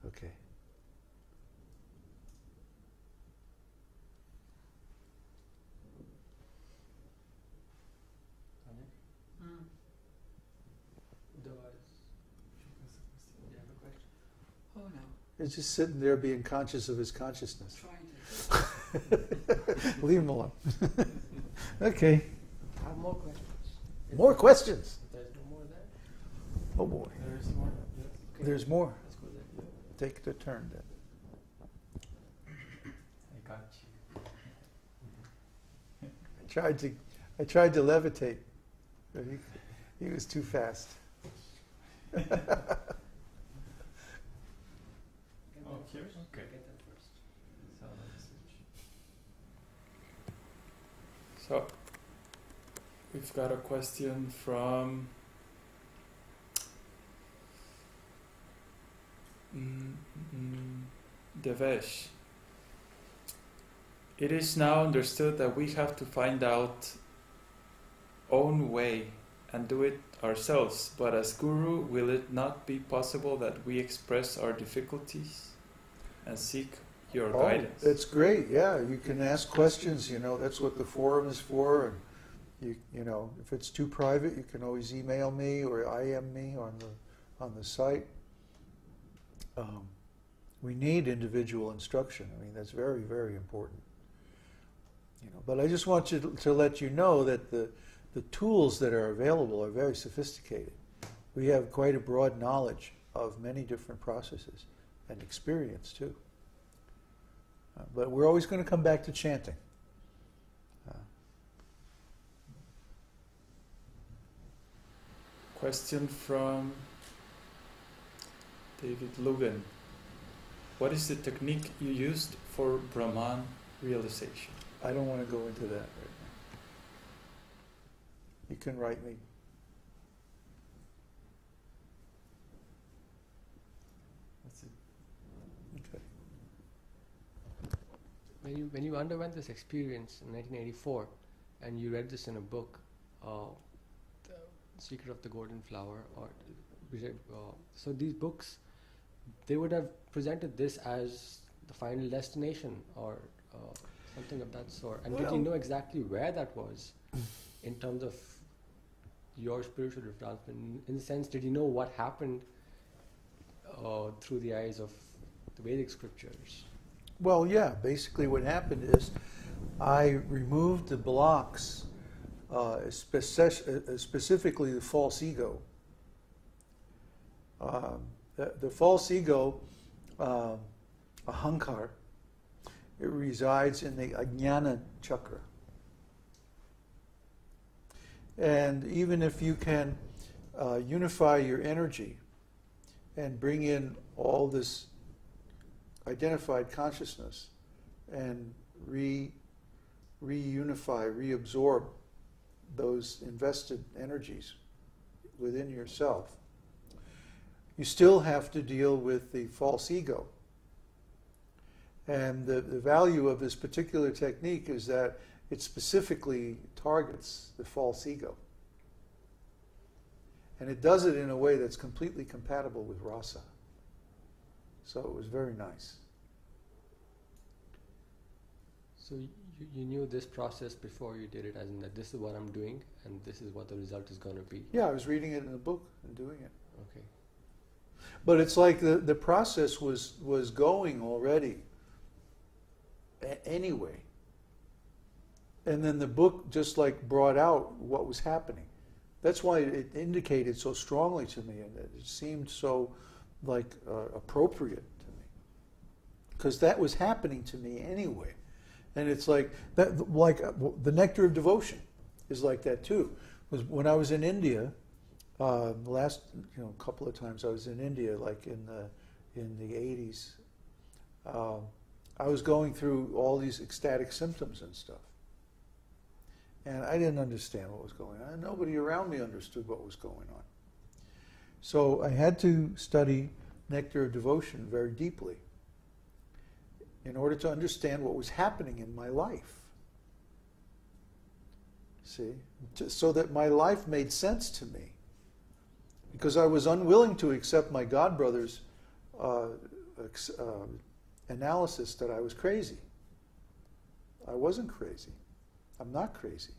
Okay. Oh no. He's just sitting there being conscious of his consciousness. Trying to. Leave him alone. Okay. I have more questions. More questions? There's no more there? Oh boy. There's more. Yes. Okay. There's more. Let's go there. Take the turn then. I got you. I tried to levitate, but he was too fast. Here? Okay. Get that first. So, we've got a question from Devesh. It is now understood that we have to find out own way and do it ourselves, but as Guru, will it not be possible that we express our difficulties and seek your guidance? That's great. Yeah, you can ask questions. That's what the forum is for. And you know, if it's too private, you can always email me or IM me on the site. We need individual instruction. I mean, that's very, very important. But I just want to let you know that the tools that are available are very sophisticated. We have quite a broad knowledge of many different processes and experience too. But we're always going to come back to chanting. Question from David Lugan. What is the technique you used for Brahman realization? I don't want to go into that right now. You can write me. That's it. Okay. When you underwent this experience in 1984, and you read this in a book, The Secret of the Golden Flower, so these books, they would have presented this as the final destination or something of that sort. And did you know exactly where that was in terms of your spiritual advancement? In the sense, did you know what happened through the eyes of the Vedic scriptures? Well, yeah. Basically what happened is I removed the blocks, specifically the false ego. The false ego, ahankar, it resides in the ajnana chakra. And even if you can unify your energy and bring in all this identified consciousness and reunify, reabsorb those invested energies within yourself, you still have to deal with the false ego. And the value of this particular technique is that it specifically targets the false ego. And it does it in a way that's completely compatible with rasa. So it was very nice. So you knew this process before you did it, as in that this is what I'm doing and this is what the result is going to be? Yeah, I was reading it in a book and doing it. Okay. But it's like the process was going already anyway. And then the book just like brought out what was happening. That's why it indicated so strongly to me, and it seemed so like appropriate to me, because that was happening to me anyway. And it's like that, like the Nectar of Devotion is like that too. Was when I was in India, the last couple of times I was in India, like in the 80s, I was going through all these ecstatic symptoms and stuff. And I didn't understand what was going on. Nobody around me understood what was going on. So I had to study Nectar of Devotion very deeply in order to understand what was happening in my life. See? So that my life made sense to me. Because I was unwilling to accept my godbrother's analysis that I was crazy. I wasn't crazy. I'm not crazy.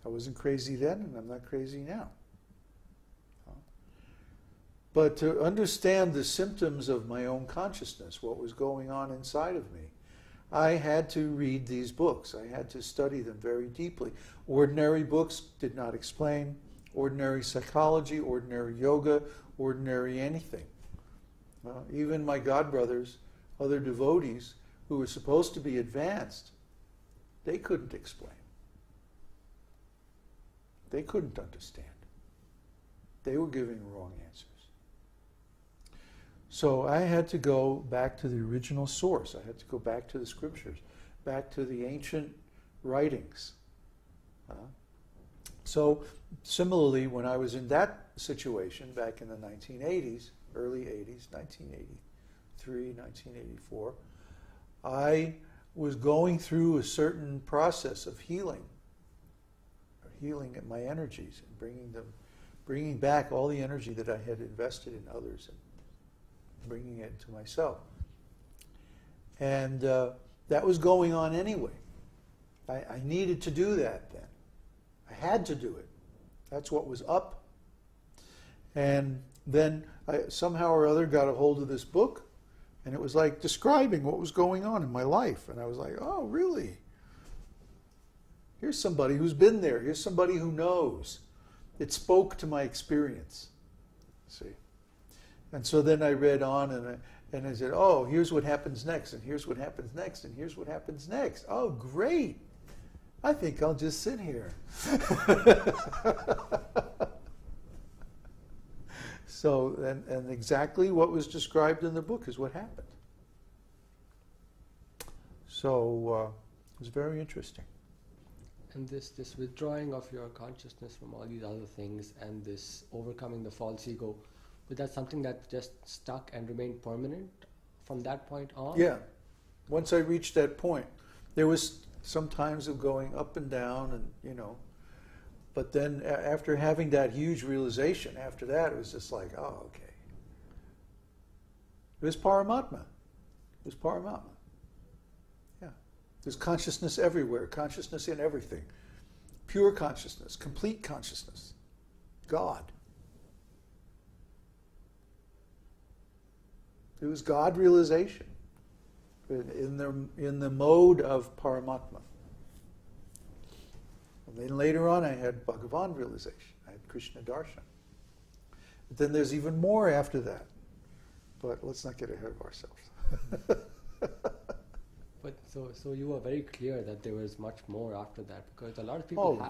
I wasn't crazy then, and I'm not crazy now. But to understand the symptoms of my own consciousness, what was going on inside of me, I had to read these books. I had to study them very deeply. Ordinary books did not explain. Ordinary psychology, ordinary yoga, ordinary anything. Even my godbrothers, other devotees who were supposed to be advanced, they couldn't explain. They couldn't understand. They were giving wrong answers. So I had to go back to the original source. I had to go back to the scriptures, back to the ancient writings. So similarly, when I was in that situation back in the 1980s, early 80s, 1983, 1984, I was going through a certain process of healing my energies and bringing back all the energy that I had invested in others and bringing it to myself. And that was going on anyway. I needed to do that then. I had to do it. That's what was up. And then I somehow or other got a hold of this book, and it was like describing what was going on in my life. And I was like, oh, really? Here's somebody who's been there. Here's somebody who knows. It spoke to my experience. See? And so then I read on, and I said, oh, here's what happens next, and here's what happens next, and here's what happens next. Oh, great. I think I'll just sit here. So, and exactly what was described in the book is what happened. So, it was very interesting. And this withdrawing of your consciousness from all these other things and this overcoming the false ego, was that something that just stuck and remained permanent from that point on? Yeah. Once I reached that point, there was some times of going up and down and, but then after having that huge realization, after that, it was just like, oh, okay. It was Paramātmā. It was Paramātmā. Yeah. There's consciousness everywhere, consciousness in everything. Pure consciousness, complete consciousness. God. It was God realization in the mode of Paramātmā. And then later on I had Bhagavan realization. I had Krishna Darshan. But then there's even more after that. But let's not get ahead of ourselves. But so you were very clear that there was much more after that, because a lot of people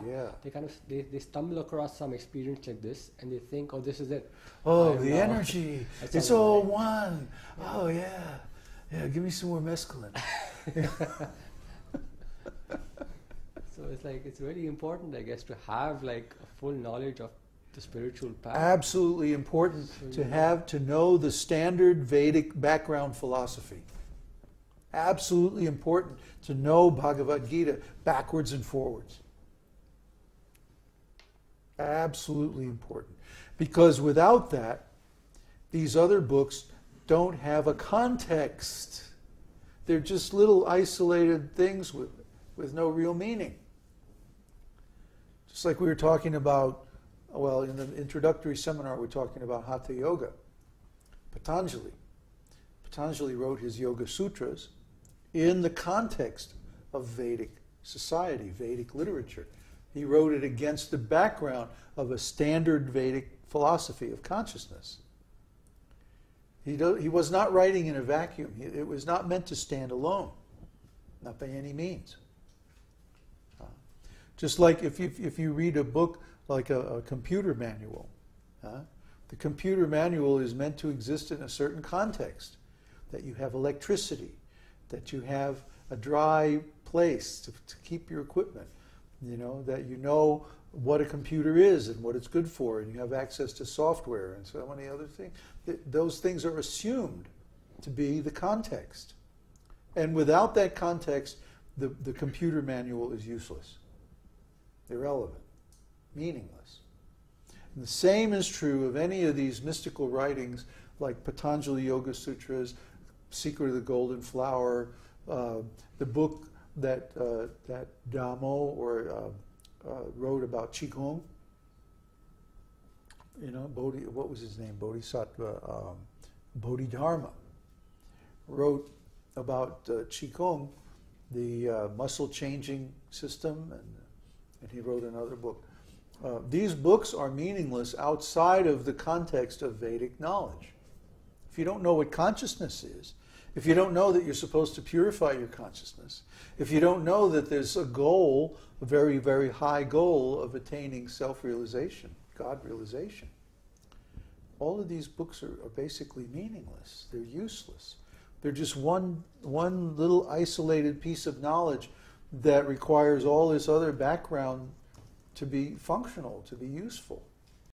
they stumble across some experience like this and they think, oh, this is it. Oh, the energy. It's all one. Oh, yeah. Yeah, give me some more mescaline. So it's like, it's very important, I guess, to have like a full knowledge of the spiritual path. Absolutely important to know the standard Vedic background philosophy. Absolutely important to know Bhagavad-gītā backwards and forwards. Absolutely important. Because without that, these other books don't have a context. They're just little isolated things with no real meaning. Just like we were talking about, well, in the introductory seminar, we're talking about Hatha Yoga. Patanjali. Patanjali wrote his Yoga Sutras in the context of Vedic society, Vedic literature. He wrote it against the background of a standard Vedic philosophy of consciousness. He was not writing in a vacuum. It was not meant to stand alone, not by any means. Just like if you read a book like a computer manual, the computer manual is meant to exist in a certain context, that you have electricity, that you have a dry place to keep your equipment, that you know what a computer is and what it's good for, and you have access to software and so many other things. Those things are assumed to be the context. And without that context, the computer manual is useless, irrelevant, meaningless. And the same is true of any of these mystical writings like Patanjali Yoga Sutras, Secret of the Golden Flower, the book that Damo wrote about Qigong. You know, what was his name? Bodhisattva, Bodhidharma wrote about Qigong, the muscle changing system, and he wrote another book. These books are meaningless outside of the context of Vedic knowledge. If you don't know what consciousness is, if you don't know that you're supposed to purify your consciousness, if you don't know that there's a goal, a very, very high goal of attaining self-realization, God realization, all of these books are basically meaningless. They're useless. They're just one little isolated piece of knowledge that requires all this other background to be functional, to be useful.